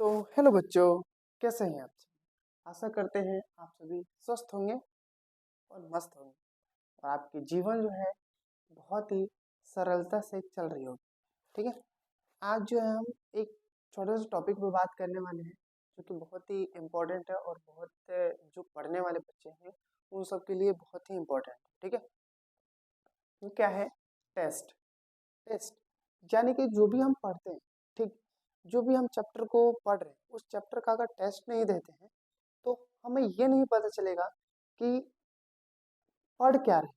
तो हेलो बच्चों, कैसे हैं आप सब। आशा करते हैं आप सभी स्वस्थ होंगे और मस्त होंगे और आपकी जीवन जो है बहुत ही सरलता से चल रही होगी। ठीक है। आज जो है हम एक छोटे से टॉपिक पे बात करने वाले हैं जो कि बहुत ही इम्पोर्टेंट है और बहुत जो पढ़ने वाले बच्चे हैं उन सब के लिए बहुत ही इम्पोर्टेंट है। ठीक है। वो क्या है? टेस्ट। टेस्ट यानी कि जो भी हम पढ़ते हैं, ठीक, जो भी हम चैप्टर को पढ़ रहे हैं उस चैप्टर का अगर टेस्ट नहीं देते हैं तो हमें ये नहीं पता चलेगा कि पढ़ क्या रहे।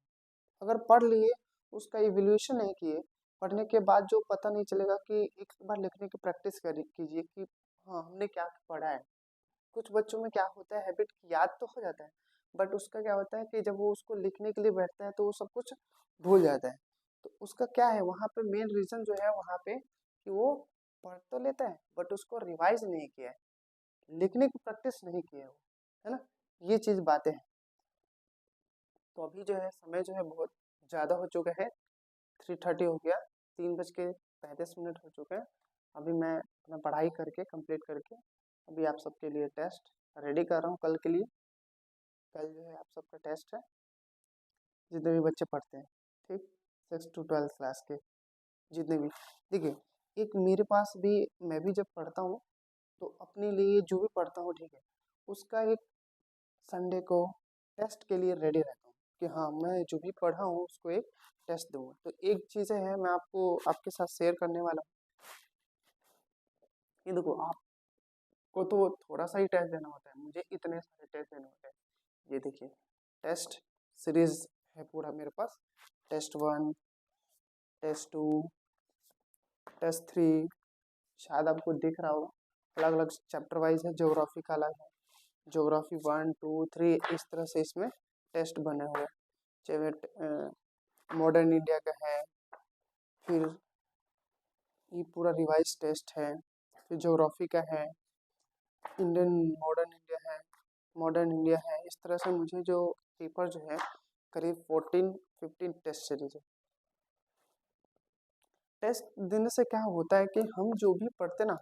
अगर पढ़ लिए, उसका इवैल्यूएशन नहीं किए, पढ़ने के बाद जो पता नहीं चलेगा कि एक बार लिखने की प्रैक्टिस करिए कीजिए कि हाँ हमने क्या पढ़ा है। कुछ बच्चों में क्या होता है, हैबिट याद तो हो जाता है बट उसका क्या होता है कि जब वो उसको लिखने के लिए बैठता है तो वो सब कुछ भूल जाता है। तो उसका क्या है, वहाँ पे मेन रीजन जो है वहाँ पे कि वो पढ़ तो लेता है बट उसको रिवाइज नहीं किया है, लिखने की प्रैक्टिस नहीं किया है वो, है ना। ये चीज़ बातें हैं। तो अभी जो है समय जो है बहुत ज़्यादा हो चुका है, 3:30 हो गया, 3:35 हो चुके हैं। अभी मैं अपना पढ़ाई करके कंप्लीट करके अभी आप सबके लिए टेस्ट रेडी कर रहा हूँ कल के लिए। कल जो है आप सबका टेस्ट है, जितने भी बच्चे पढ़ते हैं, ठीक, 6 to 12 क्लास के जितने भी। देखिए, एक मेरे पास भी, मैं भी जब पढ़ता हूँ तो अपने लिए जो भी पढ़ता हूँ, ठीक है, उसका एक संडे को टेस्ट के लिए रेडी रहता हूँ कि हाँ मैं जो भी पढ़ा हूँ उसको एक टेस्ट दूंगा। तो एक चीज़ें हैं मैं आपको आपके साथ शेयर करने वाला हूँ। ये देखो, आपको तो थोड़ा सा ही टेस्ट देना होता है, मुझे इतने सारे टेस्ट देने होते हैं। ये देखिए, टेस्ट सीरीज है पूरा मेरे पास। टेस्ट 1, टेस्ट 2, टेस्ट 3, शायद आपको दिख रहा हो, अलग अलग चैप्टर वाइज है। ज्योग्राफी का अलग है, ज्योग्राफी 1, 2, 3, इस तरह से इसमें टेस्ट बने हुए हैं। चाहे मॉडर्न इंडिया का है, फिर ये पूरा रिवाइज टेस्ट है, फिर ज्योग्राफी का है, इंडियन मॉडर्न इंडिया है। इस तरह से मुझे जो पेपर जो है करीब 14-15 टेस्ट सीरीज है। टेस्ट देने से क्या होता है कि हम जो भी पढ़ते ना,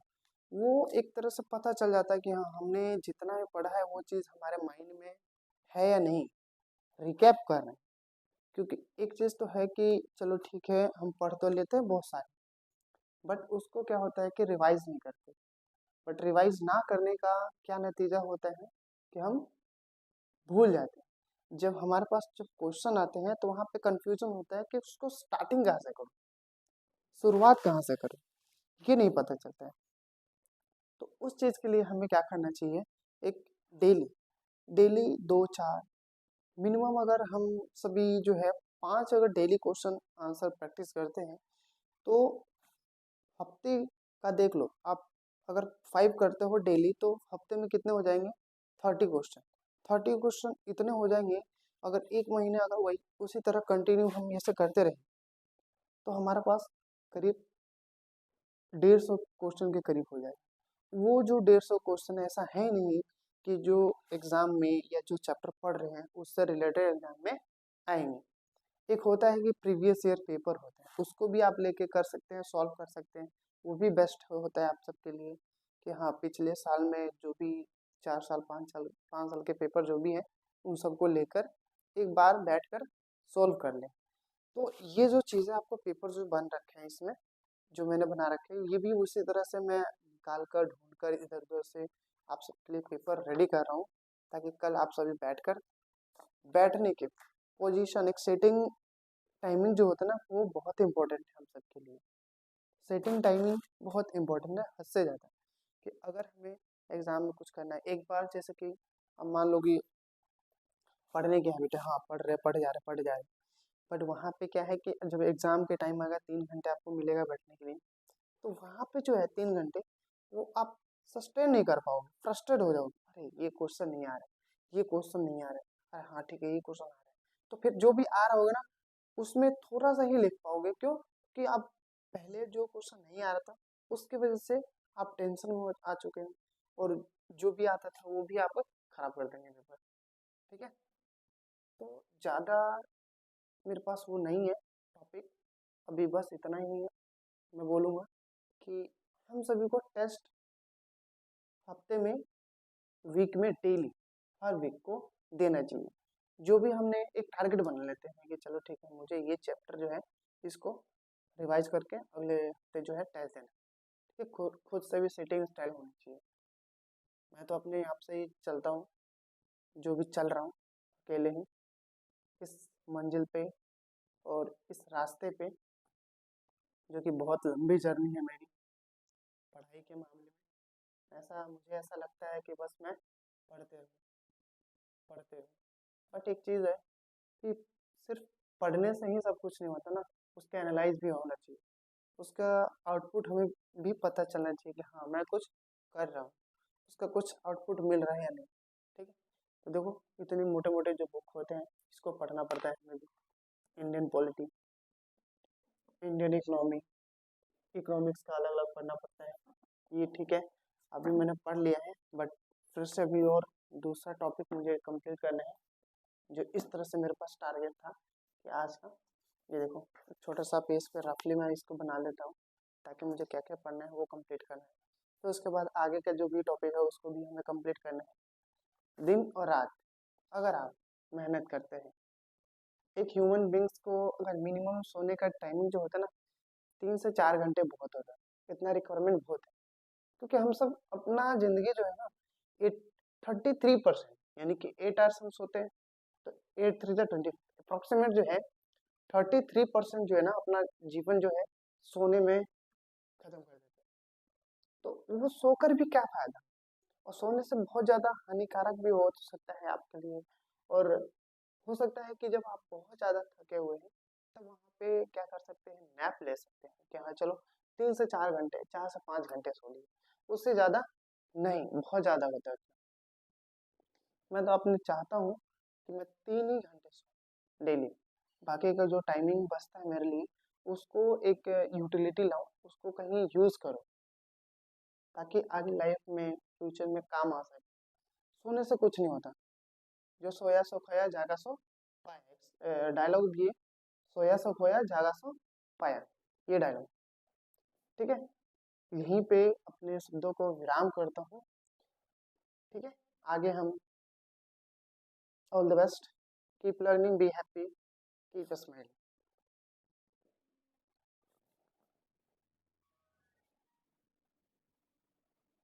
वो एक तरह से पता चल जाता है कि हाँ हमने जितना भी पढ़ा है वो चीज़ हमारे माइंड में है या नहीं, रिकैप कर रहे हैं। क्योंकि एक चीज़ तो है कि चलो ठीक है हम पढ़ तो लेते हैं बहुत सारे, बट उसको क्या होता है कि रिवाइज नहीं करते। बट रिवाइज ना करने का क्या नतीजा होता है कि हम भूल जाते हैं। जब हमारे पास जब क्वेश्चन आते हैं तो वहाँ पे कंफ्यूजन होता है कि उसको स्टार्टिंग कहाँ से करूँ, शुरुआत कहाँ से करूँ, ये नहीं पता चलता है। तो उस चीज़ के लिए हमें क्या करना चाहिए, एक डेली डेली 2-4 मिनिमम, अगर हम सभी जो है 5 अगर डेली क्वेश्चन आंसर प्रैक्टिस करते हैं तो हफ्ते का देख लो आप, अगर 5 करते हो डेली तो हफ्ते में कितने हो जाएंगे, 30 क्वेश्चन। 30 क्वेश्चन इतने हो जाएंगे, अगर एक महीने अगर वही उसी तरह कंटिन्यू हम ऐसे करते रहे तो हमारे पास करीब 150 क्वेश्चन के करीब हो जाए। वो जो 150 क्वेश्चन ऐसा है नहीं कि जो एग्जाम में या जो चैप्टर पढ़ रहे हैं उससे रिलेटेड एग्जाम में आएंगे। एक होता है कि प्रीवियस ईयर पेपर होता है, उसको भी आप लेके कर सकते हैं, सॉल्व कर सकते हैं। वो भी बेस्ट होता है आप सबके लिए कि हाँ पिछले साल में जो भी 4 साल 5 साल के पेपर जो भी है उन सबको लेकर एक बार बैठकर सॉल्व कर लें। तो ये जो चीज़ें आपको पेपर जो बन रखे हैं इसमें, जो मैंने बना रखे हैं, ये भी उसी तरह से मैं निकाल कर ढूंढ कर इधर उधर से आप सबके लिए पेपर रेडी कर रहा हूँ, ताकि कल आप सभी बैठकर बैठने के पोजीशन, एक सेटिंग टाइमिंग जो होता है ना वो बहुत इंपॉर्टेंट है हम सबके लिए। सेटिंग टाइमिंग बहुत इंपॉर्टेंट है, हद से ज़्यादा। कि अगर हमें एग्जाम में कुछ करना है, एक बार जैसे कि अब मान लो कि पढ़ने की हैबिट है, हाँ पढ़ जा रहे, बट वहाँ पे क्या है कि जब एग्जाम के टाइम आएगा 3 घंटे आपको मिलेगा बैठने के लिए, तो वहाँ पे जो है 3 घंटे वो आप सस्टेन नहीं कर पाओगे, फ्रस्ट्रेट हो जाओगे, अरे ये क्वेश्चन नहीं आ रहा, ये क्वेश्चन नहीं आ रहा, अरे हाँ ठीक है ये क्वेश्चन आ रहा है। तो फिर जो भी आ रहा होगा ना उसमें थोड़ा सा ही लिख पाओगे, क्यों कि आप पहले जो क्वेश्चन नहीं आ रहा था उसकी वजह से आप टेंशन में आ चुके हैं, और जो भी आता था वो भी आप खराब कर देंगे पेपर। ठीक है। तो ज़्यादा मेरे पास वो नहीं है टॉपिक, अभी बस इतना ही मैं बोलूँगा कि हम सभी को टेस्ट हफ्ते में, वीक में, डेली, हर वीक को देना चाहिए। जो भी हमने एक टारगेट बना लेते हैं कि चलो ठीक है, मुझे ये चैप्टर जो है इसको रिवाइज करके अगले हफ्ते जो है टेस्ट देना। ठीक है, खुद खुद से भी सेटिंग स्टाइल होनी चाहिए। मैं तो अपने आप से ही चलता हूँ, जो भी चल रहा हूँ अकेले ही इस मंजिल पे और इस रास्ते पे, जो कि बहुत लंबी जर्नी है मेरी पढ़ाई के मामले में। ऐसा मुझे ऐसा लगता है कि बस मैं पढ़ते रहूँ, पढ़ते रहूँ। बट एक चीज़ है कि सिर्फ पढ़ने से ही सब कुछ नहीं होता ना, उसका एनालाइज भी होना चाहिए। उसका आउटपुट हमें भी पता चलना चाहिए कि हाँ मैं कुछ कर रहा हूँ, उसका कुछ आउटपुट मिल रहा है या नहीं। ठीक है, तो देखो इतने मोटे मोटे जो बुक होते हैं इसको पढ़ना पड़ता है हमें भी। Indian polity, Indian economy, economics का अलग अलग पढ़ना पड़ता है। ये ठीक है, अभी मैंने पढ़ लिया है, बट फिर से अभी और दूसरा टॉपिक मुझे कंप्लीट करना है, जो इस तरह से मेरे पास टारगेट था कि आज का, ये देखो छोटा सा पेज पे रफली मैं इसको बना लेता हूँ ताकि मुझे क्या क्या पढ़ना है वो कंप्लीट करना है। तो उसके बाद आगे का जो भी टॉपिक है उसको भी हमें कंप्लीट करना है। दिन और रात अगर आप मेहनत करते हैं, एक ह्यूमन बींग्स को अगर मिनिमम सोने का टाइमिंग जो होता है ना, 3 से 4 घंटे बहुत होता है, इतना रिक्वायरमेंट बहुत है। क्योंकि हम सब अपना जिंदगी जो है ना, ये 33%, यानी कि 8 आवर्स हम सोते हैं, तो 8 3 20, अप्रोक्सीमेट जो है 33% जो है ना अपना जीवन जो है सोने में खत्म कर देते हैं। तो वो सोकर भी क्या फायदा, और सोने से बहुत ज़्यादा हानिकारक भी हो सकता है आपके लिए। और हो सकता है कि जब आप बहुत ज़्यादा थके हुए हैं तब वहाँ पे क्या कर सकते हैं, नैप ले सकते हैं कि हाँ चलो 3 से 4 घंटे, 4 से 5 घंटे सो लिए, उससे ज़्यादा नहीं, बहुत ज़्यादा होता है। मैं तो अपने चाहता हूँ कि मैं 3 ही घंटे सोऊं डेली, बाकी का जो टाइमिंग बचता है मेरे लिए उसको एक यूटिलिटी लाऊं, उसको कहीं यूज़ करो ताकि आगे लाइफ में फ्यूचर में काम आ सके। सोने से कुछ नहीं होता, जो सोया सो खोया जागा सो पाया, डायलॉग भी है, सोया सो खोया जागा सो पाया, ये डायलॉग। ठीक है, यहीं पे अपने शब्दों को विराम करता हूँ। ठीक है, आगे हम, all the best, keep learning, be happy, keep smiling.